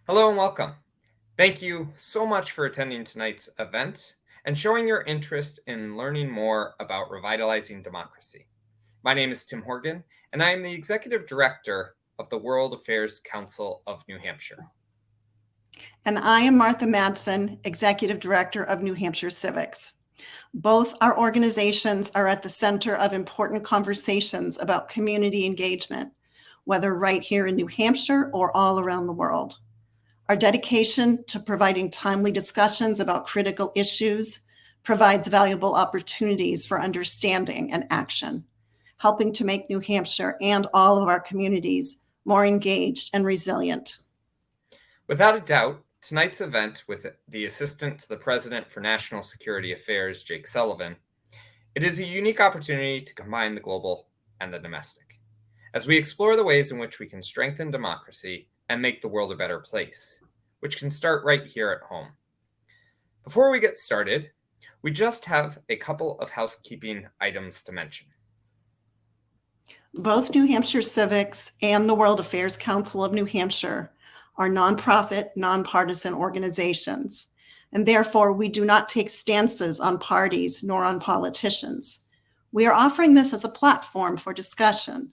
Hello and welcome. Thank you so much for attending tonight's event and showing your interest in learning more about revitalizing democracy. My name is Tim Horgan, and I am the Executive Director of the World Affairs Council of New Hampshire. And I am Martha Madsen, Executive Director of New Hampshire Civics. Both our organizations are at the center of important conversations about community engagement, whether right here in New Hampshire or all around the world. Our dedication to providing timely discussions about critical issues provides valuable opportunities for understanding and action, helping to make New Hampshire and all of our communities more engaged and resilient. Without a doubt, tonight's event with the Assistant to the President for National Security Affairs, Jake Sullivan, it is a unique opportunity to combine the global and the domestic, as we explore the ways in which we can strengthen democracy and make the world a better place, which can start right here at home. Before we get started, we just have a couple of housekeeping items to mention. Both New Hampshire Civics and the World Affairs Council of New Hampshire are nonprofit, nonpartisan organizations, and therefore we do not take stances on parties nor on politicians. We are offering this as a platform for discussion.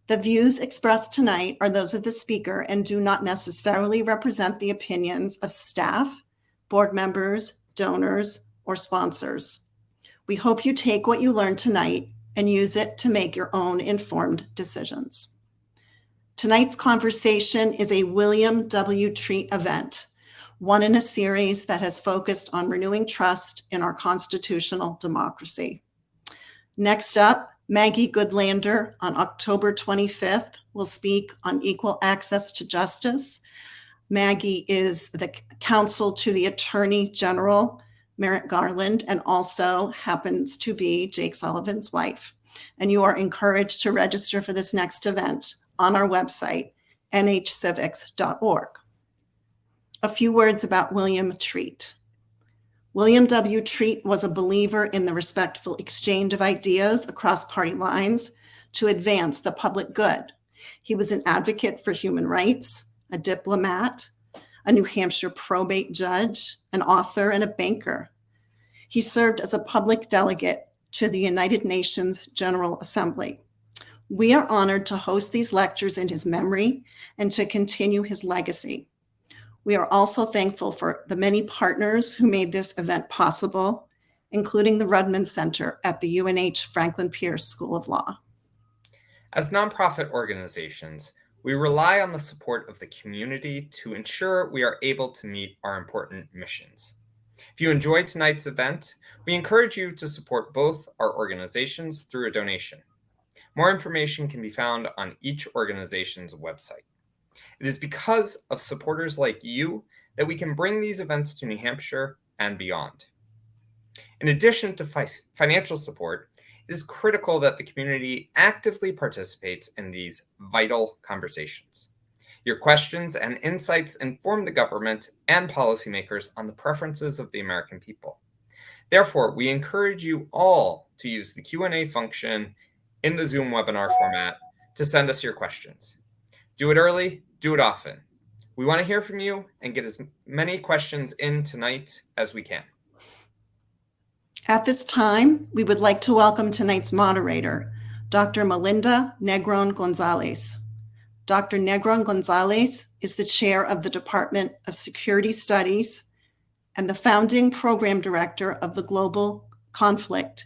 The views expressed tonight are those of the speaker and do not necessarily represent the opinions of staff, board members, donors, or sponsors. We hope you take what you learned tonight and use it to make your own informed decisions. Tonight's conversation is a William W. Treat event, one in a series that has focused on renewing trust in our constitutional democracy. Next up, Maggie Goodlander on October 25th will speak on equal access to justice. Maggie is the counsel to the Attorney General, Merrick Garland, and also happens to be Jake Sullivan's wife. And you are encouraged to register for this next event on our website, nhcivics.org. A few words about William Treat. William W. Treat was a believer in the respectful exchange of ideas across party lines to advance the public good. He was an advocate for human rights, a diplomat, a New Hampshire probate judge, an author, and a banker. He served as a public delegate to the United Nations General Assembly. We are honored to host these lectures in his memory and to continue his legacy. We are also thankful for the many partners who made this event possible, including the Rudman Center at the UNH Franklin Pierce School of Law. As nonprofit organizations, we rely on the support of the community to ensure we are able to meet our important missions. If you enjoyed tonight's event, we encourage you to support both our organizations through a donation. More information can be found on each organization's website. It is because of supporters like you that we can bring these events to New Hampshire and beyond. In addition to financial support, it is critical that the community actively participates in these vital conversations. Your questions and insights inform the government and policymakers on the preferences of the American people. Therefore, we encourage you all to use the Q&A function in the Zoom webinar format to send us your questions. Do it early, do it often. We want to hear from you and get as many questions in tonight as we can. At this time, we would like to welcome tonight's moderator, Dr. Melinda Negron-Gonzales. Dr. Negron-Gonzales is the chair of the Department of Security Studies and the founding program director of the Global Conflict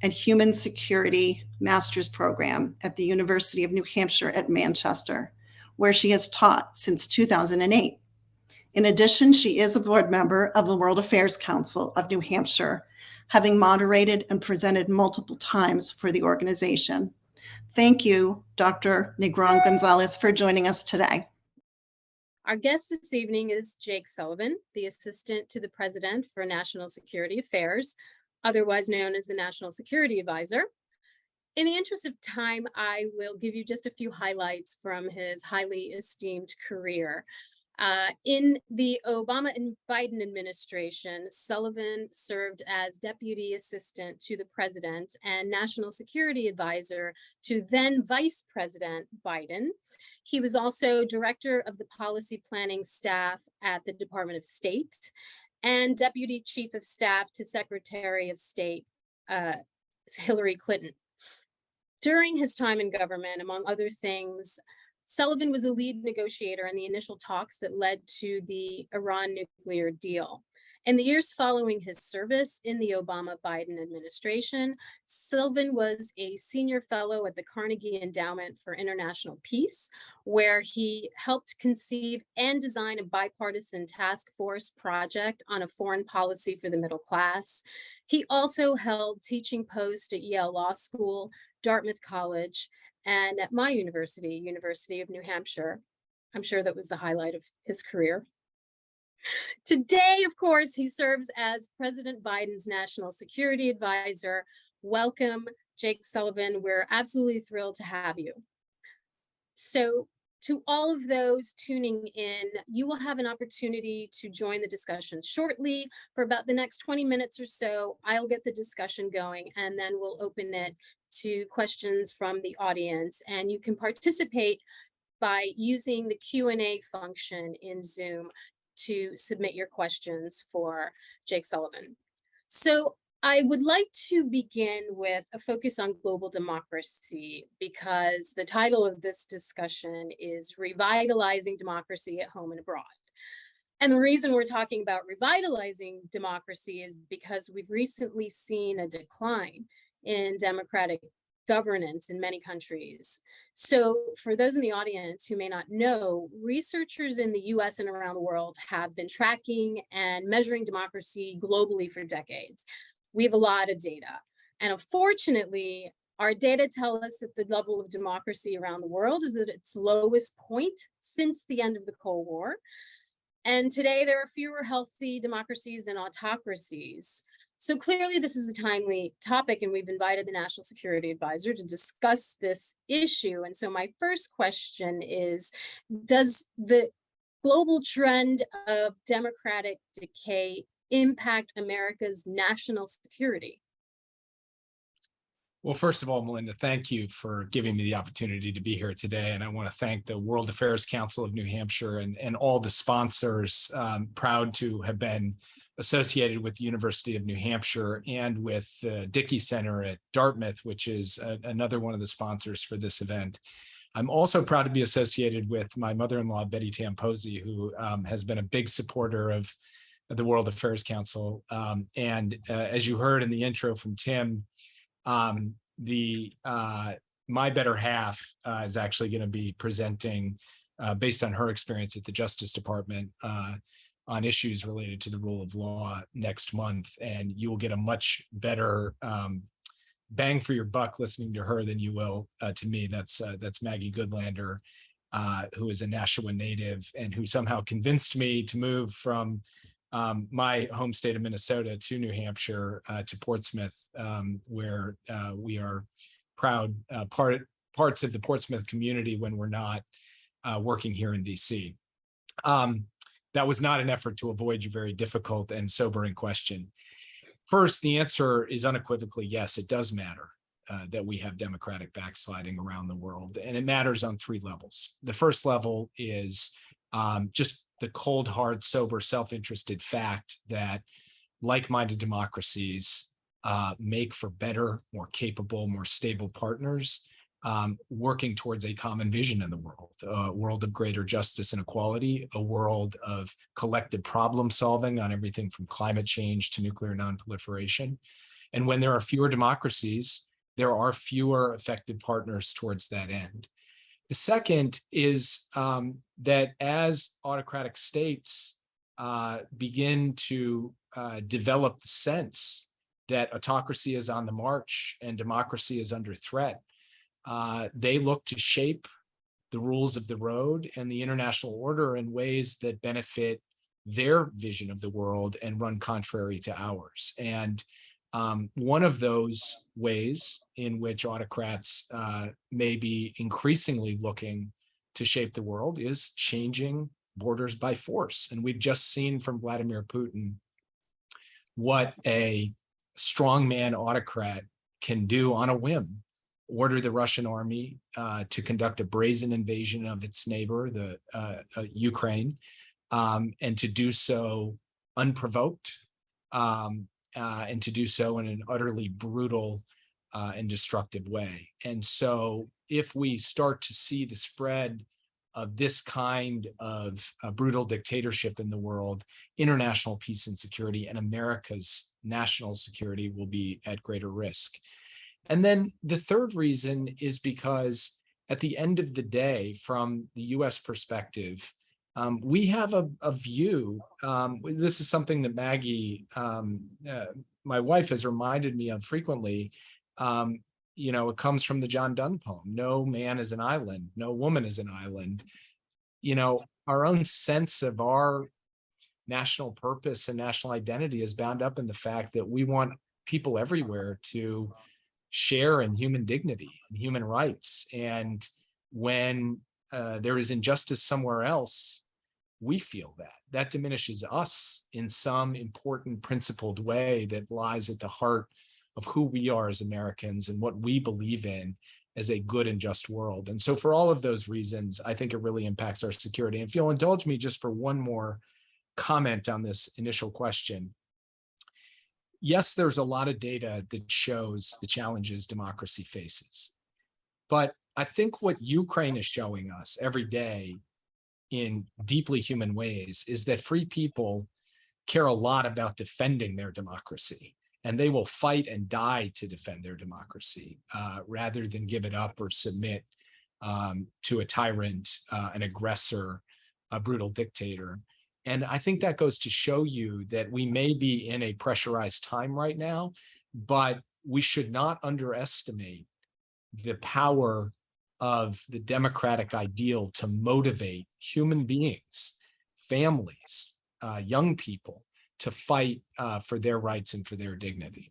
and Human Security Master's Program at the University of New Hampshire at Manchester, where she has taught since 2008. In addition, she is a board member of the World Affairs Council of New Hampshire, having moderated and presented multiple times for the organization. Thank you, Dr. Negron-Gonzales, for joining us today. Our guest this evening is Jake Sullivan, the Assistant to the President for National Security Affairs, otherwise known as the National Security Advisor. In the interest of time, I will give you just a few highlights from his highly esteemed career. In the Obama and Biden administration, Sullivan served as deputy assistant to the president and national security advisor to then Vice President Biden. He was also director of the policy planning staff at the Department of State and deputy chief of staff to Secretary of State Hillary Clinton. During his time in government, among other things, Sullivan was a lead negotiator in the initial talks that led to the Iran nuclear deal. In the years following his service in the Obama-Biden administration, Sullivan was a senior fellow at the Carnegie Endowment for International Peace, where he helped conceive and design a bipartisan task force project on a foreign policy for the middle class. He also held teaching posts at Yale Law School, Dartmouth College, and at my university, University of New Hampshire. I'm sure that was the highlight of his career. Today, of course, he serves as President Biden's national security advisor. Welcome, Jake Sullivan. We're absolutely thrilled to have you. So, to all of those tuning in, you will have an opportunity to join the discussion shortly. For about the next 20 minutes or so, I'll get the discussion going, and then we'll open it to questions from the audience. And you can participate by using the Q&A function in Zoom to submit your questions for Jake Sullivan. So I would like to begin with a focus on global democracy, because the title of this discussion is Revitalizing Democracy at Home and Abroad. And the reason we're talking about revitalizing democracy is because we've recently seen a decline in democratic governance in many countries. So for those in the audience who may not know, researchers in the US and around the world have been tracking and measuring democracy globally for decades. We have a lot of data. And unfortunately, our data tell us that the level of democracy around the world is at its lowest point since the end of the Cold War. And today there are fewer healthy democracies than autocracies. So clearly this is a timely topic, and we've invited the National Security Advisor to discuss this issue. And so my first question is, does the global trend of democratic decay impact America's national security? Well, first of all, Melinda, thank you for giving me the opportunity to be here today. And I want to thank the World Affairs Council of New Hampshire and all the sponsors, proud to have been associated with the University of New Hampshire and with the Dickey Center at Dartmouth, which is another one of the sponsors for this event. I'm also proud to be associated with my mother-in-law, Betty Tamposi, who has been a big supporter of the World Affairs Council. As you heard in the intro from Tim, my better half is actually going to be presenting based on her experience at the Justice Department on issues related to the rule of law next month. And you will get a much better bang for your buck listening to her than you will to me. That's Maggie Goodlander, who is a Nashua native and who somehow convinced me to move from my home state of Minnesota to New Hampshire, to Portsmouth, where we are proud parts of the Portsmouth community when we're not working here in DC. That was not an effort to avoid your very difficult and sobering question. First, the answer is unequivocally yes, it does matter that we have democratic backsliding around the world, and it matters on three levels. The first level is just the cold, hard, sober, self-interested fact that like-minded democracies make for better, more capable, more stable partners working towards a common vision in the world, a world of greater justice and equality, a world of collective problem solving on everything from climate change to nuclear nonproliferation. And when there are fewer democracies, there are fewer effective partners towards that end. The second is that as autocratic states begin to develop the sense that autocracy is on the march and democracy is under threat, they look to shape the rules of the road and the international order in ways that benefit their vision of the world and run contrary to ours. And one of those ways in which autocrats may be increasingly looking to shape the world is changing borders by force. And we've just seen from Vladimir Putin what a strongman autocrat can do on a whim. Order the Russian army to conduct a brazen invasion of its neighbor, the Ukraine, and to do so unprovoked, and to do so in an utterly brutal and destructive way. And so if we start to see the spread of this kind of brutal dictatorship in the world, international peace and security and America's national security will be at greater risk. And then the third reason is because at the end of the day, from the US perspective, we have a view. This is something that Maggie, my wife, has reminded me of frequently. It comes from the John Donne poem, "No man is an island, no woman is an island." Our own sense of our national purpose and national identity is bound up in the fact that we want people everywhere to share in human dignity and human rights. And when there is injustice somewhere else, we feel that diminishes us in some important principled way that lies at the heart of who we are as Americans and what we believe in as a good and just world. And so for all of those reasons, I think it really impacts our security. And if you'll indulge me just for one more comment on this initial question. Yes, there's a lot of data that shows the challenges democracy faces. But I think what Ukraine is showing us every day in deeply human ways is that free people care a lot about defending their democracy, and they will fight and die to defend their democracy rather than give it up or submit to a tyrant, an aggressor, a brutal dictator. And I think that goes to show you that we may be in a pressurized time right now, but we should not underestimate the power of the democratic ideal to motivate human beings, families, young people to fight for their rights and for their dignity.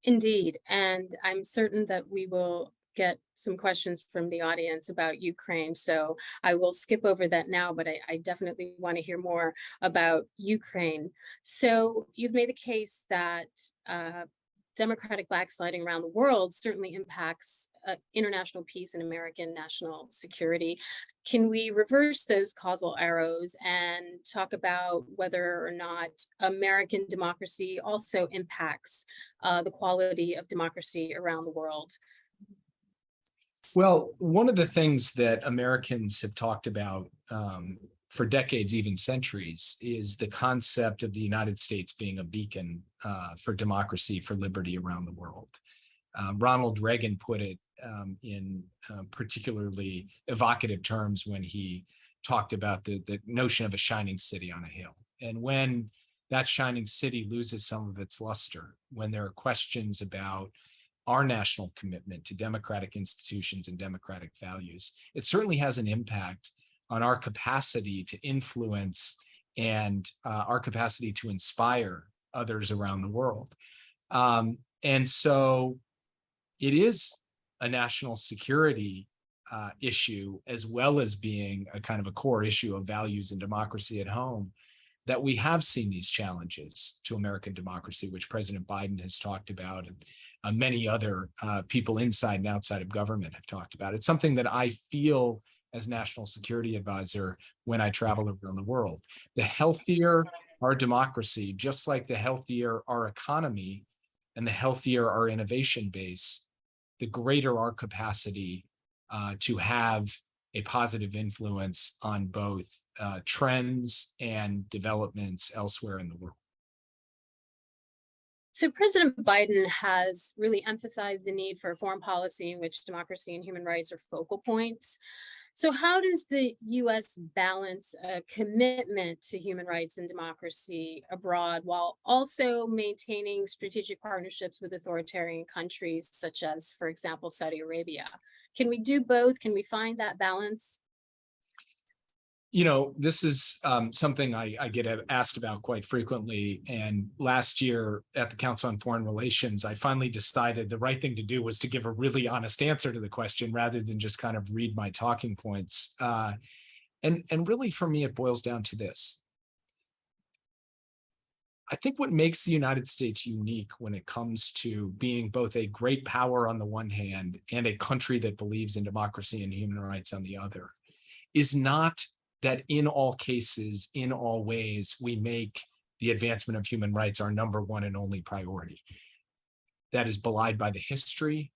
Indeed, and I'm certain that we will get some questions from the audience about Ukraine, so I will skip over that now, but I definitely want to hear more about Ukraine. So you've made the case that democratic backsliding around the world certainly impacts international peace and American national security. Can we reverse those causal arrows and talk about whether or not American democracy also impacts the quality of democracy around the world? Well, one of the things that Americans have talked about for decades, even centuries, is the concept of the United States being a beacon for democracy, for liberty around the world. Ronald Reagan put it in particularly evocative terms when he talked about the notion of a shining city on a hill. And when that shining city loses some of its luster, when there are questions about our national commitment to democratic institutions and democratic values, it certainly has an impact on our capacity to influence and our capacity to inspire others around the world. And so it is a national security issue, as well as being a kind of a core issue of values and democracy at home, that we have seen these challenges to American democracy, which President Biden has talked about, and many other people inside and outside of government have talked about. It's something that I feel as National Security Advisor when I travel around the world. The healthier our democracy, just like the healthier our economy and the healthier our innovation base, the greater our capacity to have a positive influence on both trends and developments elsewhere in the world. So President Biden has really emphasized the need for a foreign policy in which democracy and human rights are focal points. So how does the US balance a commitment to human rights and democracy abroad while also maintaining strategic partnerships with authoritarian countries such as, for example, Saudi Arabia? Can we do both? Can we find that balance? This is something I get asked about quite frequently. And last year at the Council on Foreign Relations, I finally decided the right thing to do was to give a really honest answer to the question rather than just kind of read my talking points. And really, for me, it boils down to this. I think what makes the United States unique when it comes to being both a great power on the one hand and a country that believes in democracy and human rights on the other is not that in all cases, in all ways, we make the advancement of human rights our number one and only priority. That is belied by the history.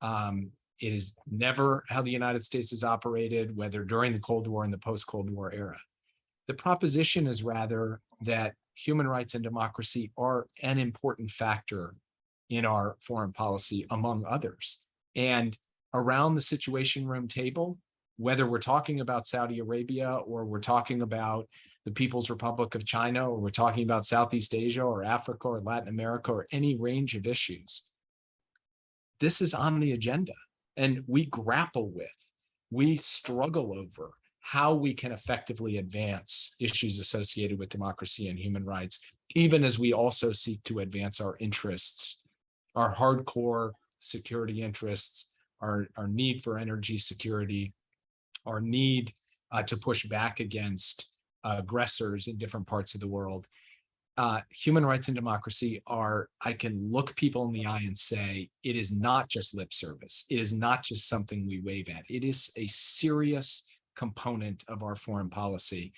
It is never how the United States has operated, whether during the Cold War and the post-Cold War era. The proposition is rather that human rights and democracy are an important factor in our foreign policy, among others. And around the Situation Room table, whether we're talking about Saudi Arabia or we're talking about the People's Republic of China, or we're talking about Southeast Asia or Africa or Latin America or any range of issues, this is on the agenda. And we grapple with, we struggle over how we can effectively advance issues associated with democracy and human rights, even as we also seek to advance our interests, our hardcore security interests, our need for energy security, our need to push back against aggressors in different parts of the world. Human rights and democracy are, I can look people in the eye and say, it is not just lip service. It is not just something we wave at. It is a serious component of our foreign policy.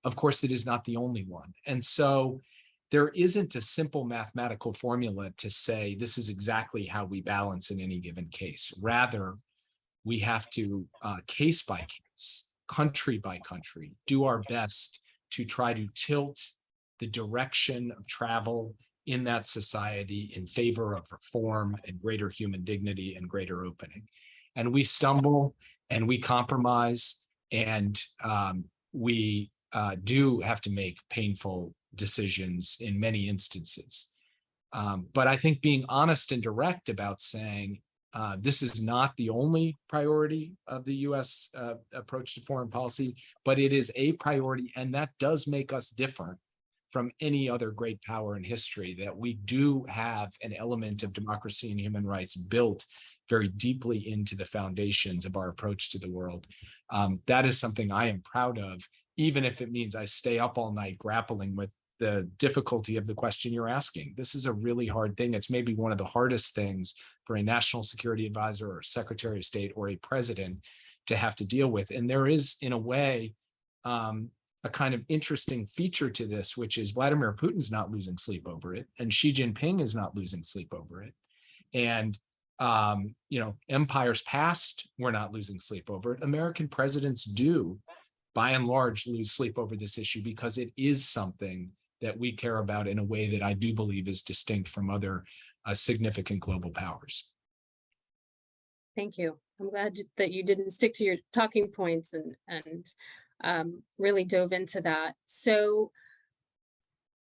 Of course, it is not the only one. And so there isn't a simple mathematical formula to say this is exactly how we balance in any given case. Rather, we have to case by case, country by country, do our best to try to tilt the direction of travel in that society in favor of reform and greater human dignity and greater opening. And we stumble and we compromise, and we do have to make painful decisions in many instances. But I think being honest and direct about saying, this is not the only priority of the U.S. Approach to foreign policy, but it is a priority, and that does make us different from any other great power in history, that we do have an element of democracy and human rights built very deeply into the foundations of our approach to the world. That is something I am proud of, even if it means I stay up all night grappling with the difficulty of the question you're asking. This is a really hard thing. It's maybe one of the hardest things for a national security advisor or secretary of state or a president to have to deal with. And there is, in a way, a kind of interesting feature to this, which is Vladimir Putin's not losing sleep over it, and Xi Jinping is not losing sleep over it. And empires past were not losing sleep over it. American presidents do, by and large, lose sleep over this issue because it is something that we care about in a way that I do believe is distinct from other significant global powers. Thank you. I'm glad that you didn't stick to your talking points and really dove into that. So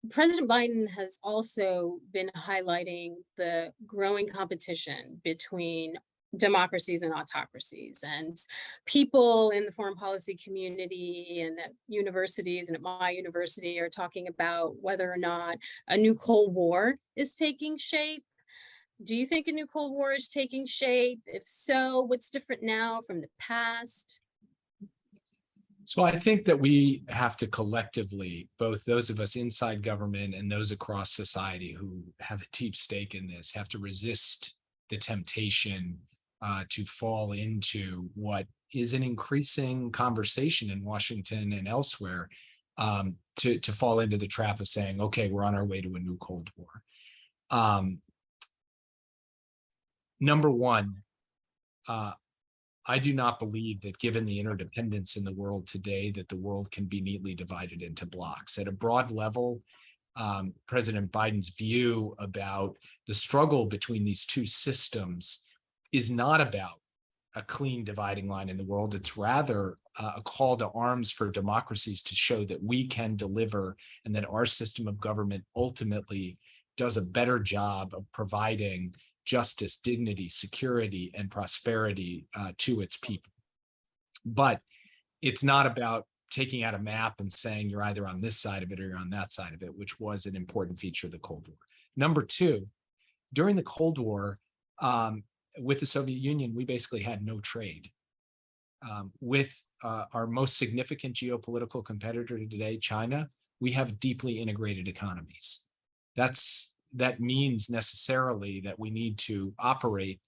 President Biden has also been highlighting the growing competition between democracies and autocracies, and people in the foreign policy community and at universities and at my university are talking about whether or not a new Cold War is taking shape. Do you think a new Cold War is taking shape? If so, what's different now from the past? So I think that we have to collectively, both those of us inside government and those across society who have a deep stake in this, have to resist the temptation to fall into what is an increasing conversation in Washington and elsewhere, to fall into the trap of saying, okay, we're on our way to a new Cold War. Number one, I do not believe that given the interdependence in the world today, that the world can be neatly divided into blocks. At a broad level, President Biden's view about the struggle between these two systems is not about a clean dividing line in the world. It's rather a call to arms for democracies to show that we can deliver and that our system of government ultimately does a better job of providing justice, dignity, security, and prosperity to its people. But it's not about taking out a map and saying you're either on this side of it or you're on that side of it, which was an important feature of the Cold War. Number two, during the Cold War, with the Soviet Union, we basically had no trade. with our most significant geopolitical competitor today, China, we have deeply integrated economies. That means necessarily that we need to operate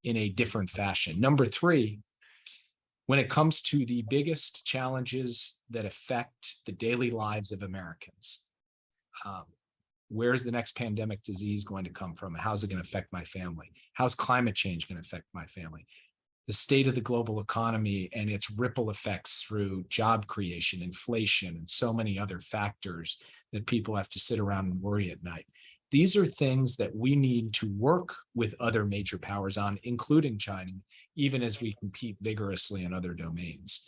in a different fashion. Number three, when it comes to the biggest challenges that affect the daily lives of Americans, where's the next pandemic disease going to come from? How's it going to affect my family? How's climate change going to affect my family? The state of the global economy and its ripple effects through job creation, inflation, and so many other factors that people have to sit around and worry at night. These are things that we need to work with other major powers on, including China, even as we compete vigorously in other domains.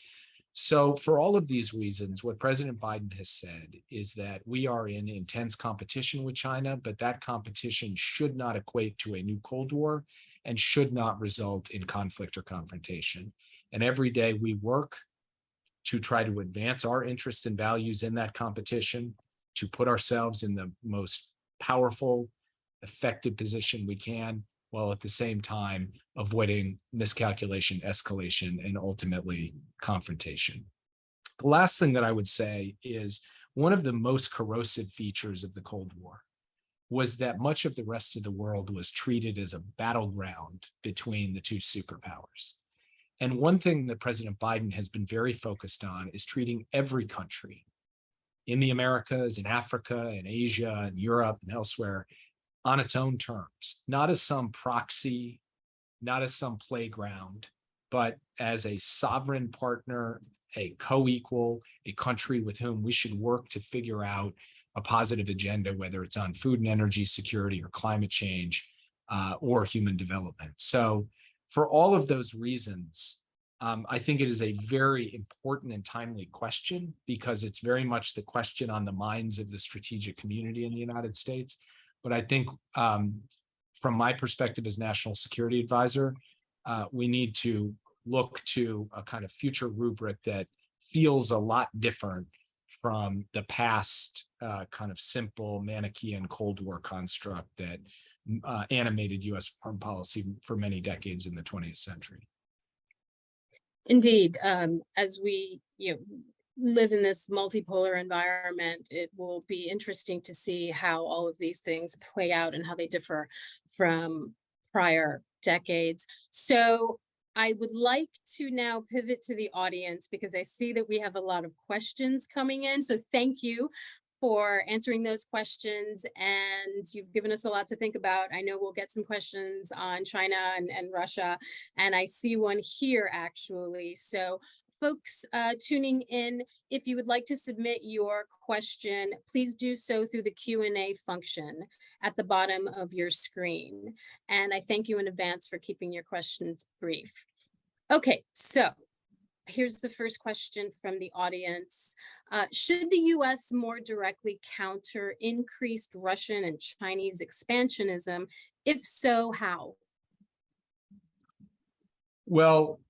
So for all of these reasons, what President Biden has said is that we are in intense competition with China, but that competition should not equate to a new Cold War and should not result in conflict or confrontation. And every day we work to try to advance our interests and values in that competition, to put ourselves in the most powerful, effective position we can, while at the same time avoiding miscalculation, escalation, and ultimately confrontation. The last thing that I would say is one of the most corrosive features of the Cold War was that much of the rest of the world was treated as a battleground between the two superpowers. And one thing that President Biden has been very focused on is treating every country in the Americas, in Africa, in Asia, in Europe, and elsewhere on its own terms, not as some proxy, not as some playground, but as a sovereign partner, a co-equal, a country with whom we should work to figure out a positive agenda, whether it's on food and energy security or climate change or human development. So for all of those reasons, I think it is a very important and timely question because it's very much the question on the minds of the strategic community in the United States. But I think from my perspective as National Security Advisor, we need to look to a kind of future rubric that feels a lot different from the past kind of simple Manichaean Cold War construct that animated U.S. foreign policy for many decades in the 20th century. Indeed, as we live in this multipolar environment, it will be interesting to see how all of these things play out and how they differ from prior decades. So I would like to now pivot to the audience because I see that we have a lot of questions coming in. So thank you for answering those questions, and you've given us a lot to think about. I know we'll get some questions on China and Russia, and I see one here actually. So folks tuning in, if you would like to submit your question, please do so through the Q&A function at the bottom of your screen. And I thank you in advance for keeping your questions brief. Okay, so here's the first question from the audience. Should the US more directly counter increased Russian and Chinese expansionism? If so, how? Well,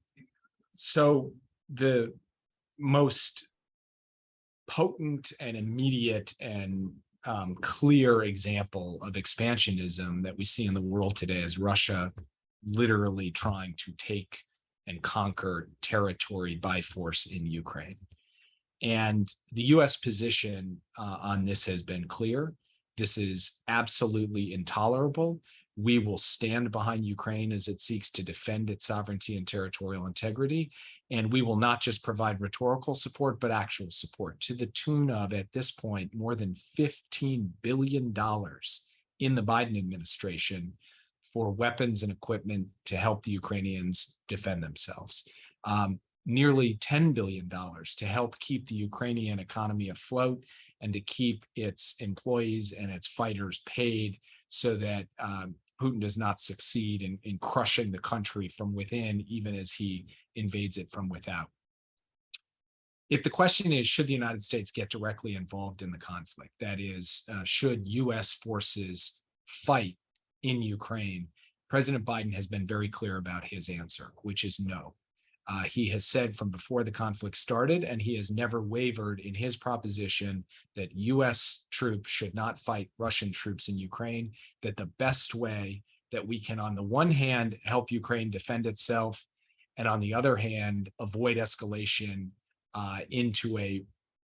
so the most potent and immediate and clear example of expansionism that we see in the world today is Russia literally trying to take and conquer territory by force in Ukraine. And the US position on this has been clear. This is absolutely intolerable. We will stand behind Ukraine as it seeks to defend its sovereignty and territorial integrity. And we will not just provide rhetorical support, but actual support to the tune of, at this point, more than $15 billion in the Biden administration for weapons and equipment to help the Ukrainians defend themselves. Nearly $10 billion to help keep the Ukrainian economy afloat and to keep its employees and its fighters paid so that Putin does not succeed in crushing the country from within, even as he invades it from without. If the question is, should the United States get directly involved in the conflict? That is, should US forces fight in Ukraine? President Biden has been very clear about his answer, which is no. He has said from before the conflict started, and he has never wavered in his proposition that US troops should not fight Russian troops in Ukraine, that the best way that we can, on the one hand, help Ukraine defend itself and on the other hand, avoid escalation into a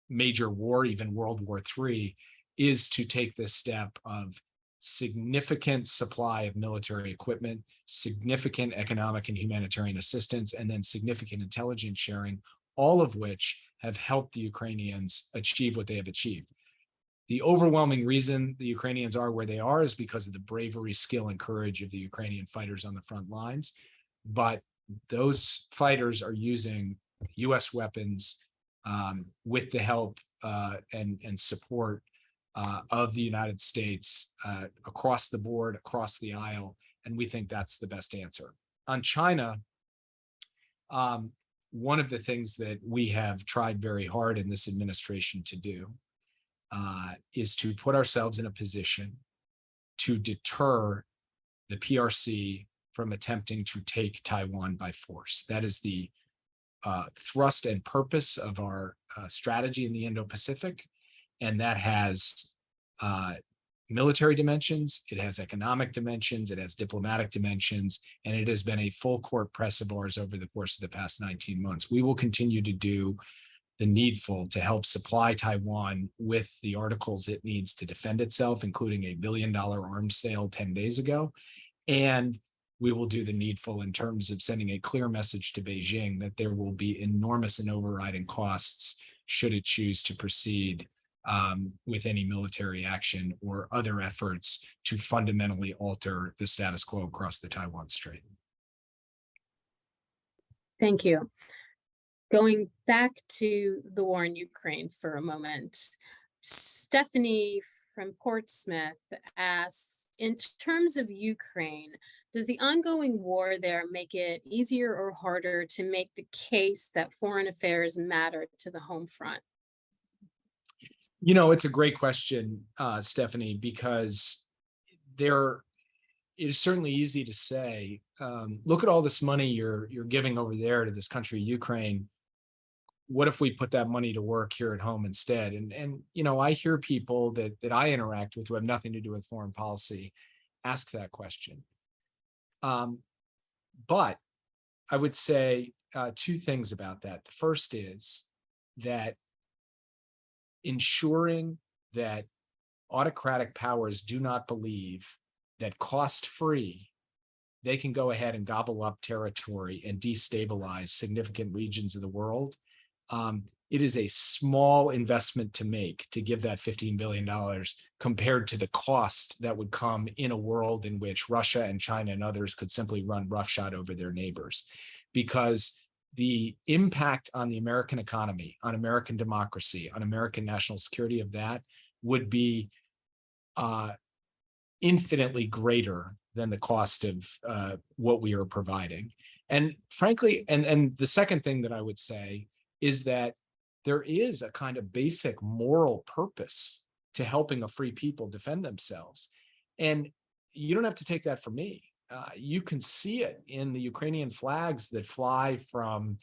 major war, even World War III, is to take this step of significant supply of military equipment, significant economic and humanitarian assistance, and then significant intelligence sharing, all of which have helped the Ukrainians achieve what they have achieved. The overwhelming reason the Ukrainians are where they are is because of the bravery, skill, and courage of the Ukrainian fighters on the front lines. But those fighters are using US weapons with the help and support of the United States across the board, across the aisle, and we think that's the best answer. On China, one of the things that we have tried very hard in this administration to do is to put ourselves in a position to deter the PRC from attempting to take Taiwan by force. That is the thrust and purpose of our strategy in the Indo-Pacific, and that has military dimensions, it has economic dimensions, it has diplomatic dimensions, and it has been a full court press of ours over the course of the past 19 months. We will continue to do the needful to help supply Taiwan with the articles it needs to defend itself, including a $1 billion arms sale 10 days ago. And we will do the needful in terms of sending a clear message to Beijing that there will be enormous and overriding costs should it choose to proceed with any military action or other efforts to fundamentally alter the status quo across the Taiwan Strait. Thank you. Going back to the war in Ukraine for a moment, Stephanie from Portsmouth asks, in terms of Ukraine, does the ongoing war there make it easier or harder to make the case that foreign affairs matter to the home front? You know, it's a great question, Stephanie, because it is certainly easy to say, look at all this money you're giving over there to this country, Ukraine. What if we put that money to work here at home instead? And you know, I hear people that I interact with who have nothing to do with foreign policy ask that question. But I would say two things about that. The first is that ensuring that autocratic powers do not believe that cost-free they can go ahead and gobble up territory and destabilize significant regions of the world. It is a small investment to make to give that $15 billion compared to the cost that would come in a world in which Russia and China and others could simply run roughshod over their neighbors. Because the impact on the American economy, on American democracy, on American national security of that would be infinitely greater than the cost of what we are providing. And frankly, and the second thing that I would say is that there is a kind of basic moral purpose to helping a free people defend themselves. And you don't have to take that from me. You can see it in the Ukrainian flags that fly from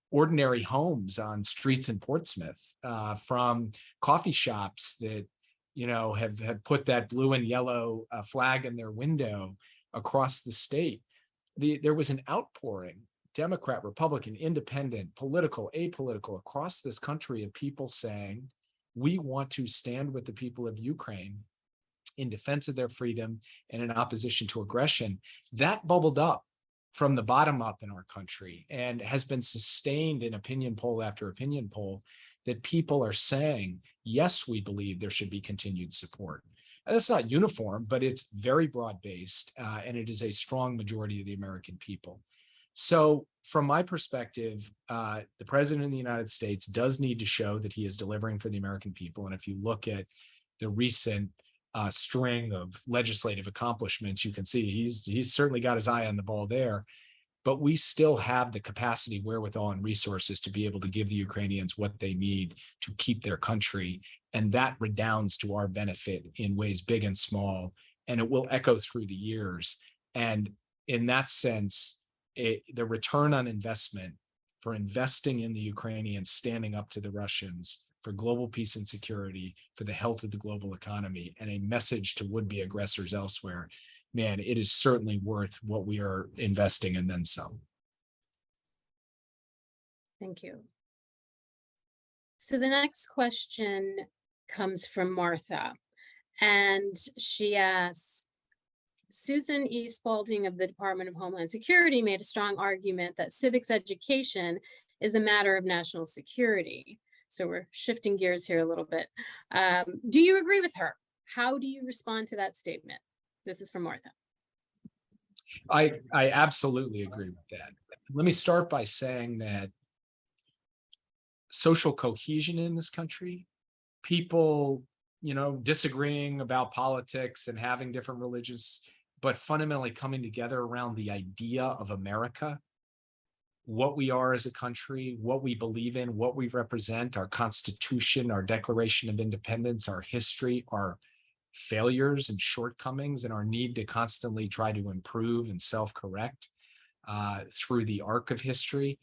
ordinary homes on streets in Portsmouth, from coffee shops that, you know, have put that blue and yellow flag in their window across the state. There was an outpouring, Democrat, Republican, independent, political, apolitical, across this country of people saying, we want to stand with the people of Ukraine in defense of their freedom and in opposition to aggression. That bubbled up from the bottom up in our country and has been sustained in opinion poll after opinion poll, that people are saying, yes, we believe there should be continued support. And that's not uniform, but it's very broad-based, and it is a strong majority of the American people. So from my perspective, the president of the United States does need to show that he is delivering for the American people. And if you look at the recent string of legislative accomplishments, you can see he's certainly got his eye on the ball there. But we still have the capacity, wherewithal, and resources to be able to give the Ukrainians what they need to keep their country. And that redounds to our benefit in ways big and small, and it will echo through the years. And in that sense, the return on investment for investing in the Ukrainians, standing up to the Russians, for global peace and security, for the health of the global economy, and a message to would-be aggressors elsewhere, man, it is certainly worth what we are investing and then some. Thank you. So the next question comes from Martha, and she asks, Susan E. Spalding of the Department of Homeland Security made a strong argument that civics education is a matter of national security. So we're shifting gears here a little bit. Do you agree with her? How do you respond to that statement? This is from Martha. I absolutely agree with that. Let me start by saying that social cohesion in this country, people, disagreeing about politics and having different religious, but fundamentally coming together around the idea of America, what we are as a country, what we believe in, what we represent, our Constitution, our Declaration of Independence, our history, our failures and shortcomings, and our need to constantly try to improve and self-correct through the arc of history.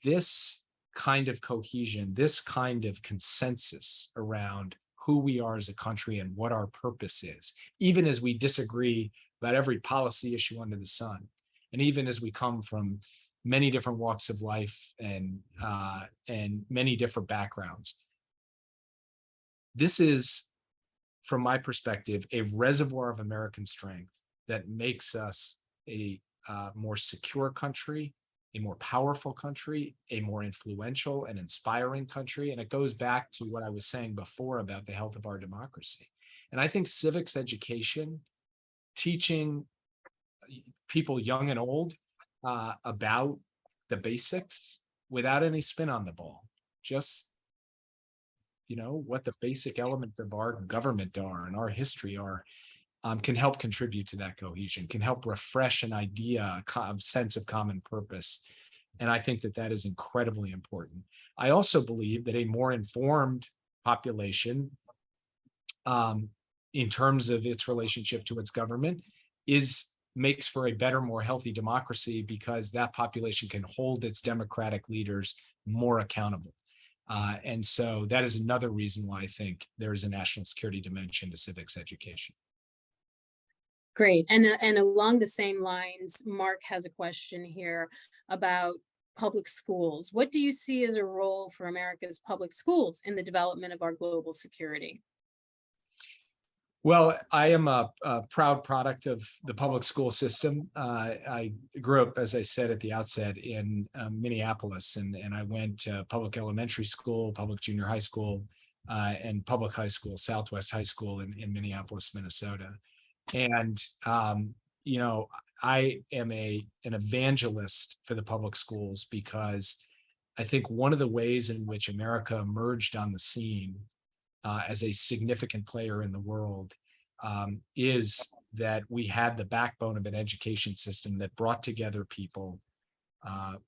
This kind of cohesion, this kind of consensus around who we are as a country and what our purpose is, even as we disagree about every policy issue under the sun, and even as we come from many different walks of life and many different backgrounds. This is, from my perspective, a reservoir of American strength that makes us a more secure country, a more powerful country, a more influential and inspiring country. And it goes back to what I was saying before about the health of our democracy. And I think civics education, teaching people young and old about the basics without any spin on the ball, just what the basic elements of our government are and our history are, can help contribute to that cohesion, can help refresh an idea, a sense of common purpose. And I think that that is incredibly important. I also believe that a more informed population, in terms of its relationship to its government, makes for a better, more healthy democracy, because that population can hold its democratic leaders more accountable. And so that is another reason why I think there is a national security dimension to civics education. Great. And along the same lines, Mark has a question here about public schools. What do you see as a role for America's public schools in the development of our global security? Well, I am a proud product of the public school system. I grew up, as I said at the outset, in Minneapolis, and I went to public elementary school, public junior high school, and public high school, Southwest High School in Minneapolis, Minnesota. And, I am an evangelist for the public schools, because I think one of the ways in which America emerged on the scene as a significant player in the world is that we had the backbone of an education system that brought together people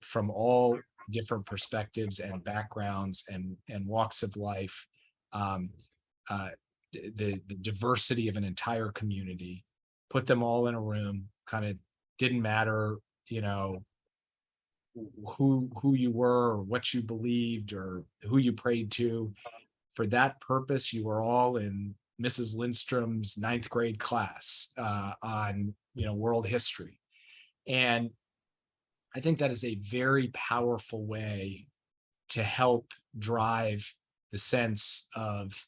from all different perspectives and backgrounds and walks of life, the diversity of an entire community, put them all in a room, kind of didn't matter, who you were or what you believed or who you prayed to. For that purpose, you were all in Mrs. Lindstrom's 9th grade class on, world history. And I think that is a very powerful way to help drive the sense of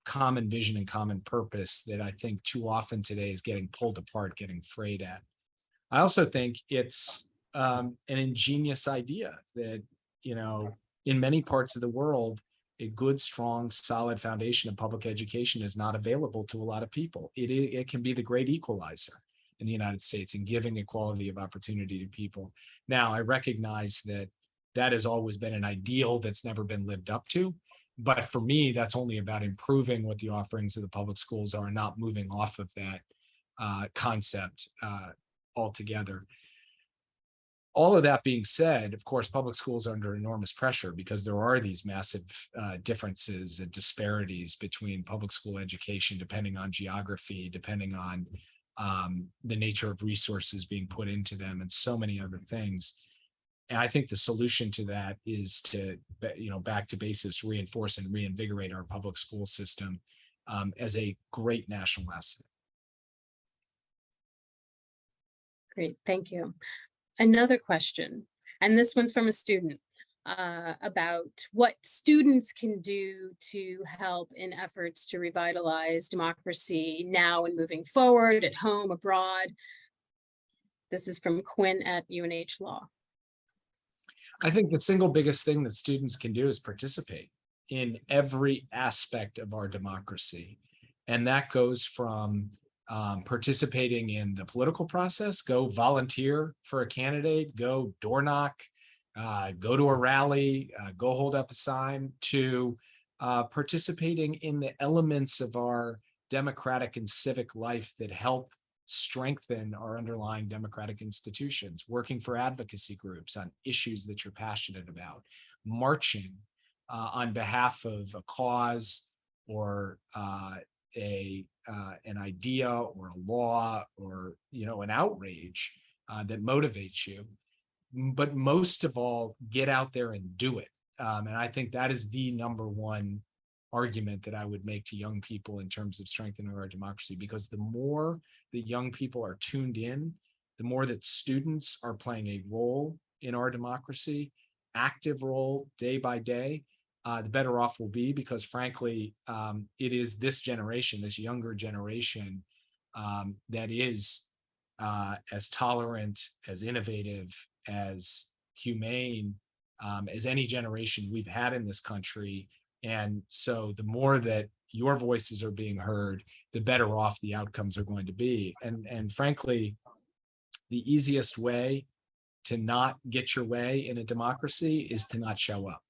common vision and common purpose that I think too often today is getting pulled apart, getting frayed at. I also think it's an ingenious idea that, in many parts of the world, a good, strong, solid foundation of public education is not available to a lot of people. It can be the great equalizer in the United States in giving equality of opportunity to people. Now, I recognize that that has always been an ideal that's never been lived up to. But for me, that's only about improving what the offerings of the public schools are, not moving off of that concept altogether. All of that being said, of course, public schools are under enormous pressure because there are these massive differences and disparities between public school education, depending on geography, depending on the nature of resources being put into them, and so many other things. And I think the solution to that is to, back to basis, reinforce and reinvigorate our public school system as a great national asset. Great, thank you. Another question. And this one's from a student about what students can do to help in efforts to revitalize democracy now and moving forward, at home, abroad. This is from Quinn at UNH Law. I think the single biggest thing that students can do is participate in every aspect of our democracy. And that goes from participating in the political process, go volunteer for a candidate, go door knock, go to a rally, go hold up a sign, to participating in the elements of our democratic and civic life that help strengthen our underlying democratic institutions, working for advocacy groups on issues that you're passionate about, marching on behalf of a cause or an idea or a law or an outrage that motivates you. But most of all, get out there and do it. And I think that is the number one argument that I would make to young people in terms of strengthening our democracy, because the more that young people are tuned in, the more that students are playing a role in our democracy, active role day by day, the better off we'll be, because frankly, it is this generation, this younger generation, that is as tolerant, as innovative, as humane as any generation we've had in this country. And so the more that your voices are being heard, the better off the outcomes are going to be. And frankly, the easiest way to not get your way in a democracy is to not show up.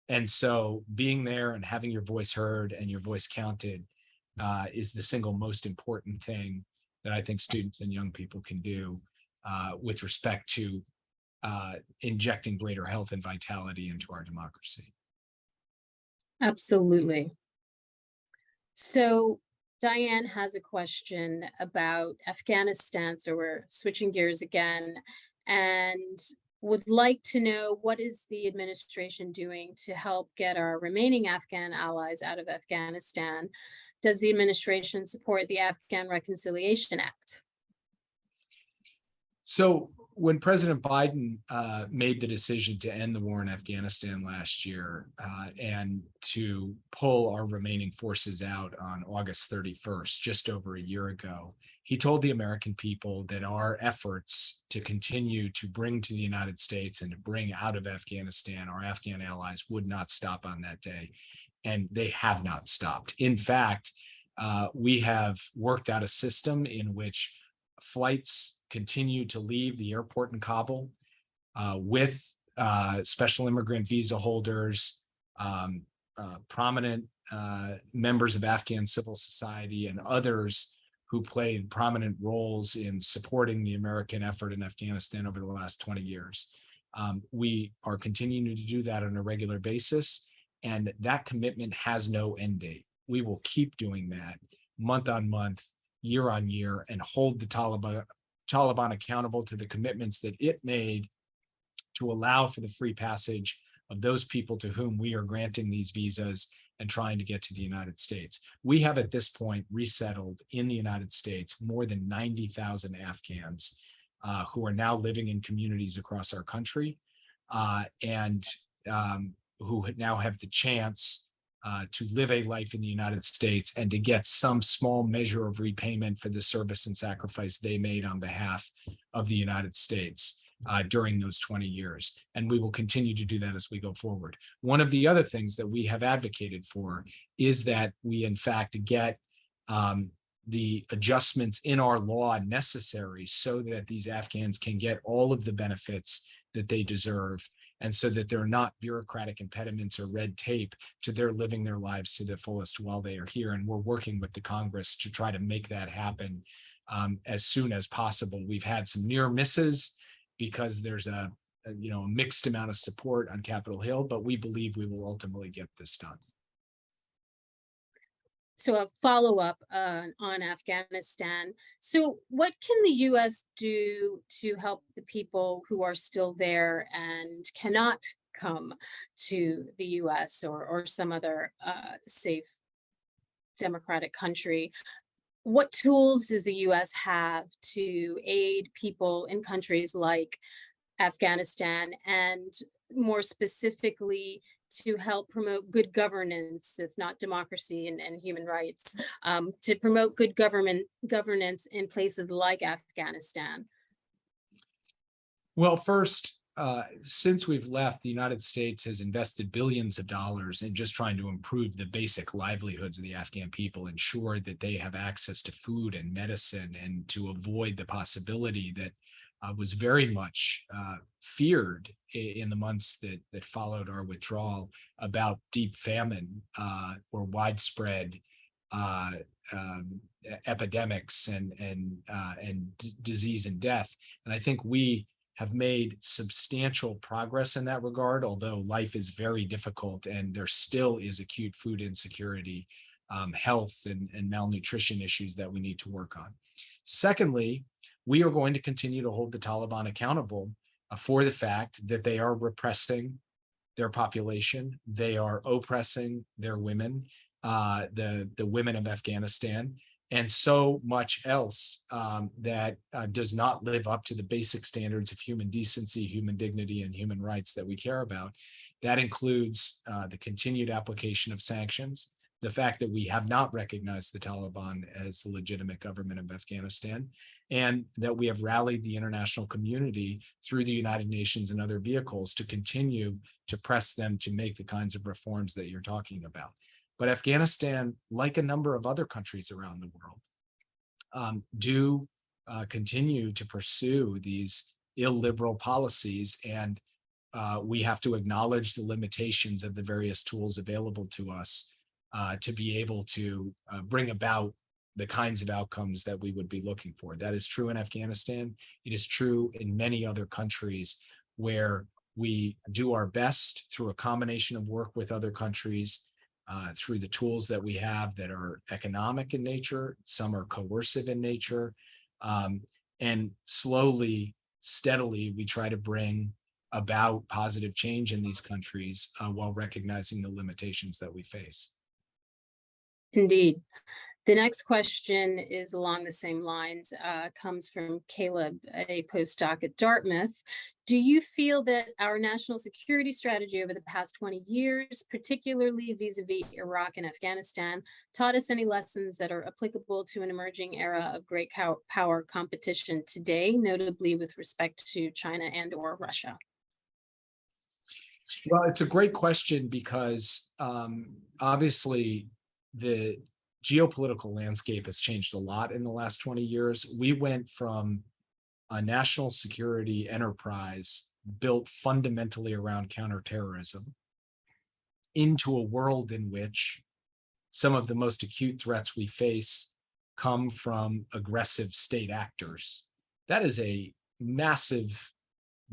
And so being there and having your voice heard and your voice counted is the single most important thing that I think students and young people can do with respect to injecting greater health and vitality into our democracy. Absolutely. So Diane has a question about Afghanistan. So we're switching gears again and would like to know, what is the administration doing to help get our remaining Afghan allies out of Afghanistan? Does the administration support the Afghan Reconciliation Act? So when President Biden made the decision to end the war in Afghanistan last year and to pull our remaining forces out on August 31st, just over a year ago, he told the American people that our efforts to continue to bring to the United States and to bring out of Afghanistan our Afghan allies would not stop on that day. And they have not stopped. In fact, we have worked out a system in which flights continue to leave the airport in Kabul with special immigrant visa holders, prominent members of Afghan civil society, and others who played prominent roles in supporting the American effort in Afghanistan over the last 20 years. We are continuing to do that on a regular basis, and that commitment has no end date. We will keep doing that month on month, year on year, and hold the Taliban accountable to the commitments that it made to allow for the free passage of those people to whom we are granting these visas and trying to get to the United States. We have at this point resettled in the United States more than 90,000 Afghans who are now living in communities across our country and who now have the chance to live a life in the United States and to get some small measure of repayment for the service and sacrifice they made on behalf of the United States during those 20 years. And we will continue to do that as we go forward. One of the other things that we have advocated for is that we, in fact, get the adjustments in our law necessary so that these Afghans can get all of the benefits that they deserve, and so that there are not bureaucratic impediments or red tape to their living their lives to the fullest while they are here. And we're working with the Congress to try to make that happen as soon as possible. We've had some near misses because there's a mixed amount of support on Capitol Hill, but we believe we will ultimately get this done. So a follow-up on Afghanistan. So what can the U.S. do to help the people who are still there and cannot come to the U.S. or some other safe democratic country? What tools does the U.S. have to aid people in countries like Afghanistan, and more specifically to help promote good governance, if not democracy and human rights, to promote good governance in places like Afghanistan? Well, first, since we've left, the United States has invested billions of dollars in just trying to improve the basic livelihoods of the Afghan people, ensure that they have access to food and medicine, and to avoid the possibility that was very much feared in the months that followed our withdrawal about deep famine or widespread epidemics and disease and death. And I think we have made substantial progress in that regard, although life is very difficult and there still is acute food insecurity, health and malnutrition issues that we need to work on. Secondly, we are going to continue to hold the Taliban accountable for the fact that they are repressing their population, they are oppressing their women, the women of Afghanistan, and so much else that does not live up to the basic standards of human decency, human dignity, and human rights that we care about. That includes the continued application of sanctions, the fact that we have not recognized the Taliban as the legitimate government of Afghanistan, and that we have rallied the international community through the United Nations and other vehicles to continue to press them to make the kinds of reforms that you're talking about. But Afghanistan, like a number of other countries around the world, do continue to pursue these illiberal policies, and we have to acknowledge the limitations of the various tools available to us to be able to bring about the kinds of outcomes that we would be looking for. That is true in Afghanistan. It is true in many other countries where we do our best through a combination of work with other countries, through the tools that we have that are economic in nature, some are coercive in nature, and slowly, steadily, we try to bring about positive change in these countries while recognizing the limitations that we face. Indeed. The next question is along the same lines, comes from Caleb, a postdoc at Dartmouth. Do you feel that our national security strategy over the past 20 years, particularly vis-a-vis Iraq and Afghanistan, taught us any lessons that are applicable to an emerging era of great power competition today, notably with respect to China and or Russia? Well, it's a great question because obviously the geopolitical landscape has changed a lot in the last 20 years. We went from a national security enterprise built fundamentally around counterterrorism into a world in which some of the most acute threats we face come from aggressive state actors. That is a massive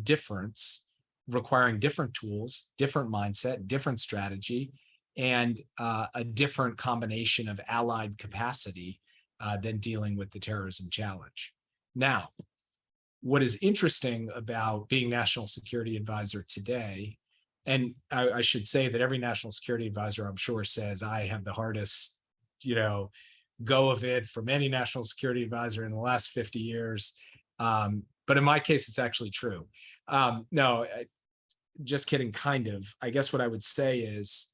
difference, requiring different tools, different mindset, different strategy, and a different combination of allied capacity than dealing with the terrorism challenge. Now, what is interesting about being National Security Advisor today, and I should say that every National Security Advisor, I'm sure, says I have the hardest, go of it from any National Security Advisor in the last 50 years. But in my case, it's actually true. No, just kidding, kind of. I guess what I would say is,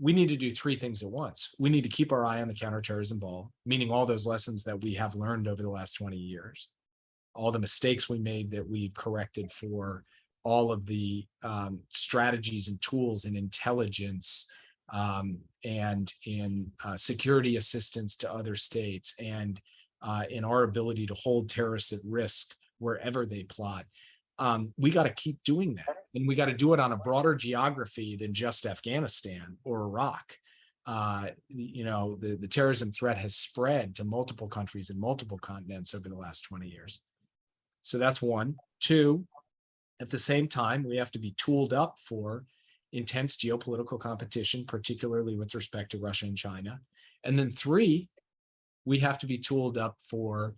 we need to do three things at once. We need to keep our eye on the counterterrorism ball, meaning all those lessons that we have learned over the last 20 years, all the mistakes we made that we've corrected for, all of the strategies and tools and intelligence and in security assistance to other states, and in our ability to hold terrorists at risk wherever they plot. We got to keep doing that. And we got to do it on a broader geography than just Afghanistan or Iraq. The terrorism threat has spread to multiple countries and multiple continents over the last 20 years. So that's one. Two, at the same time, we have to be tooled up for intense geopolitical competition, particularly with respect to Russia and China. And then three, we have to be tooled up for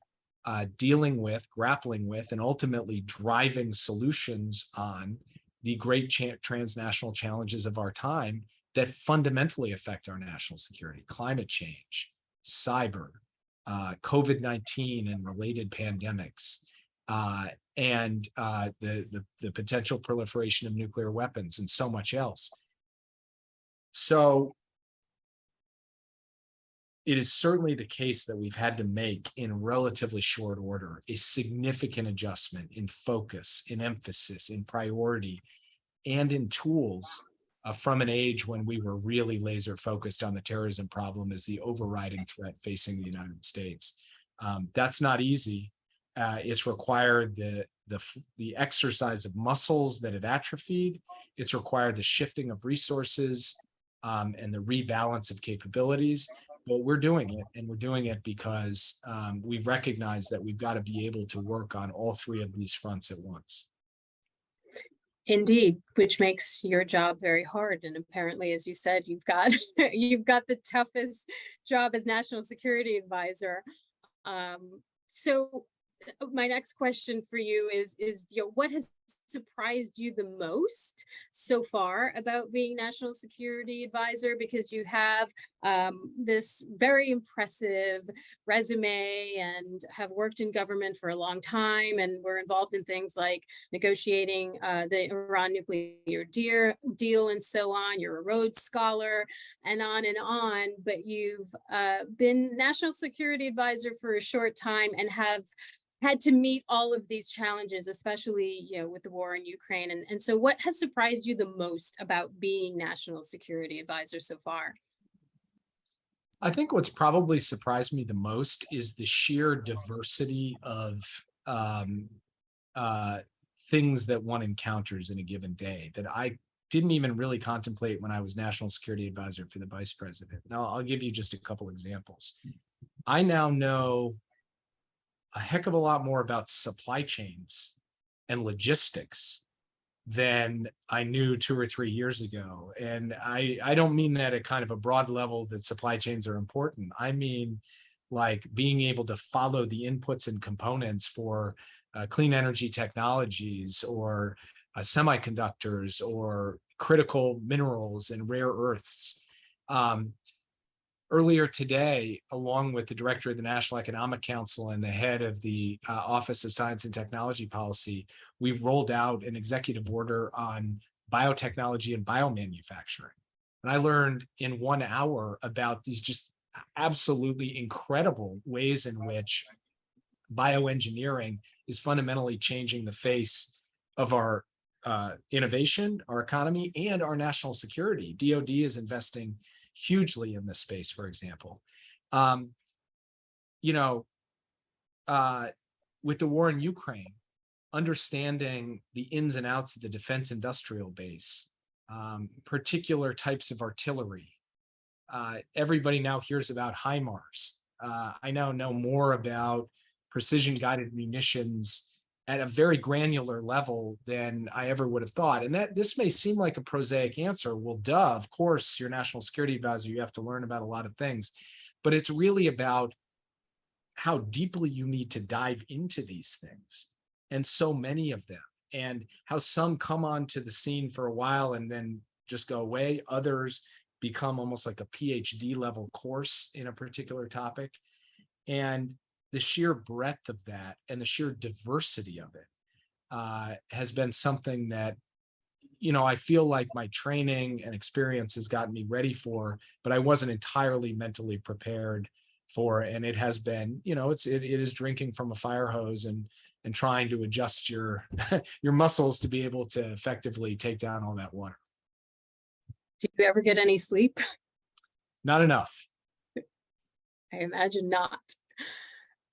dealing with, grappling with, and ultimately driving solutions on the great transnational challenges of our time that fundamentally affect our national security: climate change, cyber, COVID-19 and related pandemics, and the potential proliferation of nuclear weapons and so much else. So it is certainly the case that we've had to make in relatively short order a significant adjustment in focus, in emphasis, in priority, and in tools from an age when we were really laser focused on the terrorism problem as the overriding threat facing the United States. That's not easy. It's required the exercise of muscles that had atrophied. It's required the shifting of resources and the rebalance of capabilities. But we're doing it, and we're doing it because we've recognized that we've got to be able to work on all three of these fronts at once. Indeed, which makes your job very hard. And apparently, as you said, you've got the toughest job as National Security Advisor. So my next question for you is what has surprised you the most so far about being National Security Advisor? Because you have this very impressive resume and have worked in government for a long time, and were involved in things like negotiating the Iran nuclear deal and so on. You're a Rhodes Scholar and on, but you've been National Security Advisor for a short time and have had to meet all of these challenges, especially, with the war in Ukraine. And so what has surprised you the most about being National Security Advisor so far? I think what's probably surprised me the most is the sheer diversity of things that one encounters in a given day that I didn't even really contemplate when I was National Security Advisor for the Vice President. Now, I'll give you just a couple examples. I now know a heck of a lot more about supply chains and logistics than I knew 2 or 3 years ago. And I don't mean that at kind of a broad level that supply chains are important. I mean, like being able to follow the inputs and components for clean energy technologies or semiconductors or critical minerals and rare earths. Earlier today, along with the director of the National Economic Council and the head of the Office of Science and Technology Policy, we've rolled out an executive order on biotechnology and biomanufacturing. And I learned in 1 hour about these just absolutely incredible ways in which bioengineering is fundamentally changing the face of our innovation, our economy, and our national security. DoD is investing hugely in this space, for example. With the war in Ukraine, understanding the ins and outs of the defense industrial base, particular types of artillery. Everybody now hears about HIMARS. I now know more about precision guided munitions at a very granular level than I ever would have thought. And that this may seem like a prosaic answer. Well, duh, of course, you're National Security Advisor, you have to learn about a lot of things, but it's really about how deeply you need to dive into these things, and so many of them, and how some come onto the scene for a while and then just go away. Others become almost like a PhD level course in a particular topic. And the sheer breadth of that and the sheer diversity of it has been something that, I feel like my training and experience has gotten me ready for, but I wasn't entirely mentally prepared for. And it has been, it is drinking from a fire hose and trying to adjust your your muscles to be able to effectively take down all that water. Do you ever get any sleep? Not enough. I imagine not.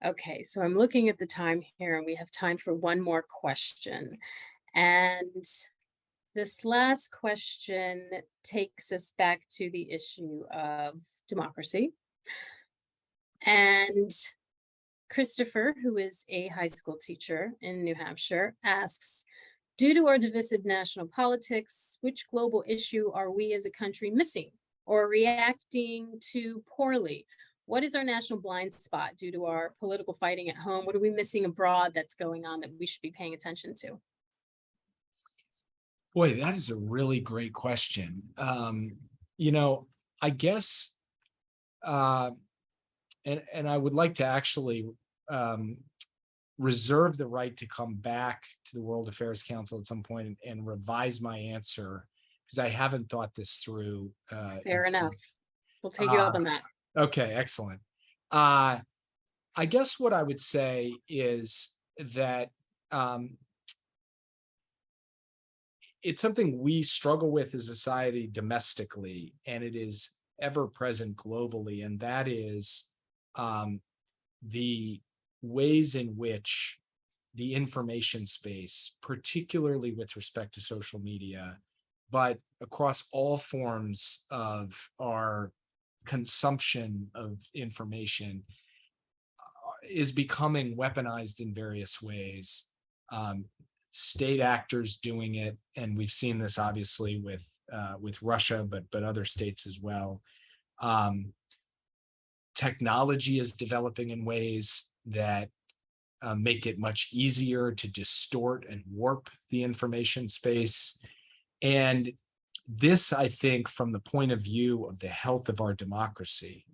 Okay, so I'm looking at the time here, and we have time for one more question. And this last question takes us back to the issue of democracy. And Christopher, who is a high school teacher in New Hampshire, asks, due to our divisive national politics, which global issue are we as a country missing or reacting to poorly? What is our national blind spot due to our political fighting at home? What are we missing abroad that's going on that we should be paying attention to? Boy, that is a really great question. I guess, and I would like to actually reserve the right to come back to the World Affairs Council at some point and revise my answer, because I haven't thought this through. Fair enough. We'll take you up on that. Okay, excellent. I guess what I would say is that it's something we struggle with as a society domestically, and it is ever present globally, and that is the ways in which the information space, particularly with respect to social media, but across all forms of our consumption of information, is becoming weaponized in various ways. State actors doing it, and we've seen this obviously with Russia, but other states as well. Technology is developing in ways that make it much easier to distort and warp the information space. And this, I think, from the point of view of the health of our democracy,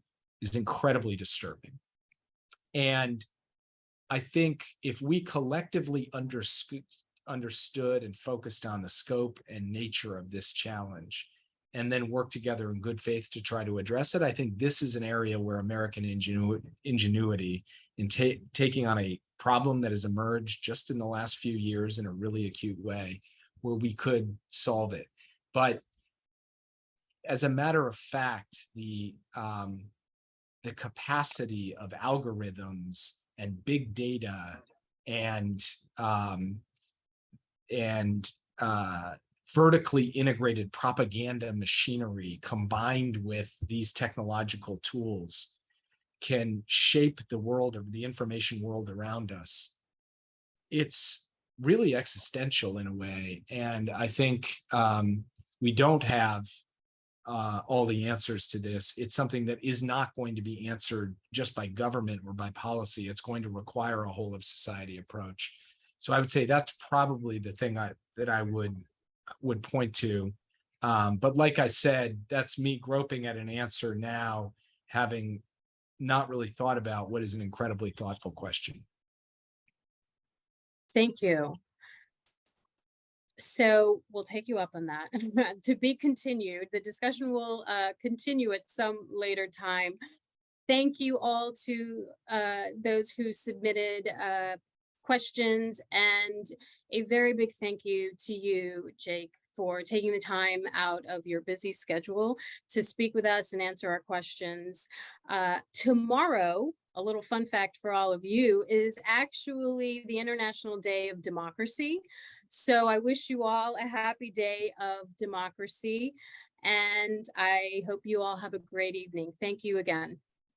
is incredibly disturbing. And I think if we collectively understood and focused on the scope and nature of this challenge, and then work together in good faith to try to address it, I think this is an area where American ingenuity in taking on a problem that has emerged just in the last few years in a really acute way, where we could solve it. But as a matter of fact, the capacity of algorithms and big data and vertically integrated propaganda machinery combined with these technological tools can shape the world, of the information world around us. It's really existential in a way. And I think we don't have all the answers to this. It's something that is not going to be answered just by government or by policy. It's going to require a whole of society approach. So I would say that's probably the thing that I would point to. But like I said, that's me groping at an answer now, having not really thought about what is an incredibly thoughtful question. Thank you. So we'll take you up on that. To be continued. The discussion will continue at some later time. Thank you all to those who submitted questions, and a very big thank you to you, Jake, for taking the time out of your busy schedule to speak with us and answer our questions. Tomorrow, a little fun fact for all of you, is actually the International Day of Democracy. So I wish you all a happy day of democracy, and I hope you all have a great evening. Thank you again.